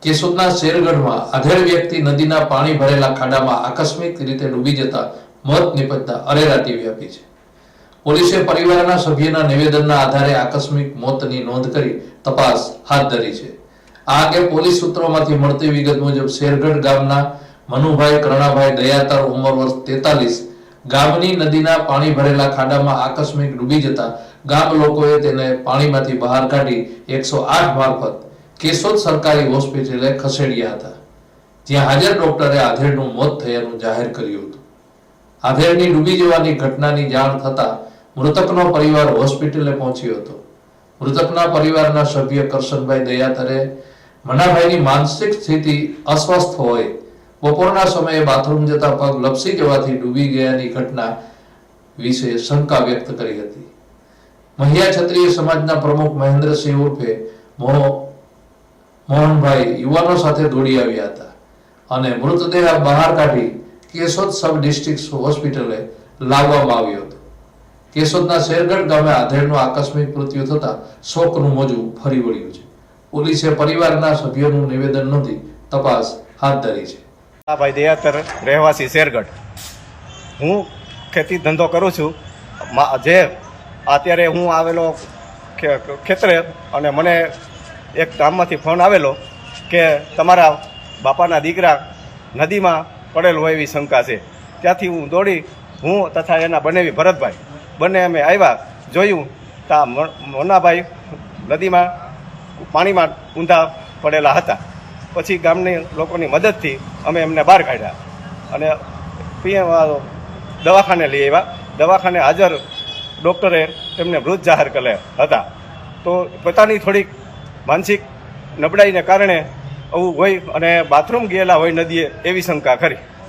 કેશોદના શેરગઢમાં આધેડ વ્યક્તિ નદીના પાણી ભરેલા ખાડામાં આકસ્મિક રીતે ડૂબી જતા મોત નિપજતા અરેરાટી વ્યાપી છે. પોલીસે પરિવારના સભ્યના નિવેદનના આધારે આકસ્મિક મોતની નોંધ કરી તપાસ હાથ ધરી છે. આ અંગે પોલીસ સૂત્રોમાંથી મળતી વિગત મુજબ શેરગઢ ગામના મનુભાઈ કરણાભાઈ દયાતર ઉંમર વર્ષ 43 ગામની નદીના પાણી ભરેલા ખાડામાં આકસ્મિક ડૂબી જતા ગામ લોકોએ તેને પાણીમાંથી બહાર કાઢી 108 મારફત કેશોદ સરકારી હોસ્પિટલે ખસેડ્યા હતા. જ્યાં હાજર ડોક્ટરે આધેડનું મોત થયાનું જાહેર કર્યું હતું. આધેડની ડૂબી જવાની ઘટનાની જાણ થતા મૃતકનો પરિવાર હોસ્પિટલે પહોંચ્યો હતો. મૃતકના પરિવારના સભ્ય કરશનભાઈ દયાતરે મનાભાઈની માનસિક સ્થિતિ અસ્વસ્થ હોય બપોરના સમયે બાથરૂમ જતા પગ લપસી જવાથી ડૂબી ગયાની ઘટના વિશે શંકા વ્યક્ત કરી હતી. મહિયા ક્ષત્રિય સમાજના પ્રમુખ મહેન્દ્રસિંહ ઉર્ફે મોહનભાઈ યુવાનો સાથે દોડી આવ્યા હતા અને મૃતદેહ બહાર કાઢી કેશોદ સબ ડિસ્ટ્રિક્ટ હોસ્પિટલે લાવવામાં આવ્યો હતો. કેશોદના શેરગઢ ગામે આધેડનું આકસ્મિક મૃત્યુ થતા શોકનું મોજું ફરી વળ્યું છે. પોલીસે પરિવારના સભ્યોનું નિવેદન નોંધી તપાસ હાથ ધરી છે. ભાઈ દયાતર, રહેવાસી શેરગઢ. હું ખેતી ધંધો કરું છું. જે અત્યારે હું આવેલો ખેતરે અને મને એક ગામમાંથી ફોન આવેલો કે તમારા બાપાના દીકરા નદીમાં પડેલ હોય એવી શંકા છે. ત્યાંથી હું દોડી હું તથા એના બનેવી ભરતભાઈ બંને અમે આવ્યા, જોયું તા મોનાભાઈ નદીમાં પાણીમાં ઊંધા પડેલા હતા. પછી ગામની લોકોની મદદથી અમે એમને બહાર કાઢ્યા અને દવાખાને લઈ આવ્યા. દવાખાને હાજર ડૉક્ટરે તેમને મૃત જાહેર કર્યા હતા. તો પોતાની થોડીક માનસિક નબળાઈને કારણે આવું હોય અને બાથરૂમ ગયેલા હોય નદીએ એવી શંકા કરી.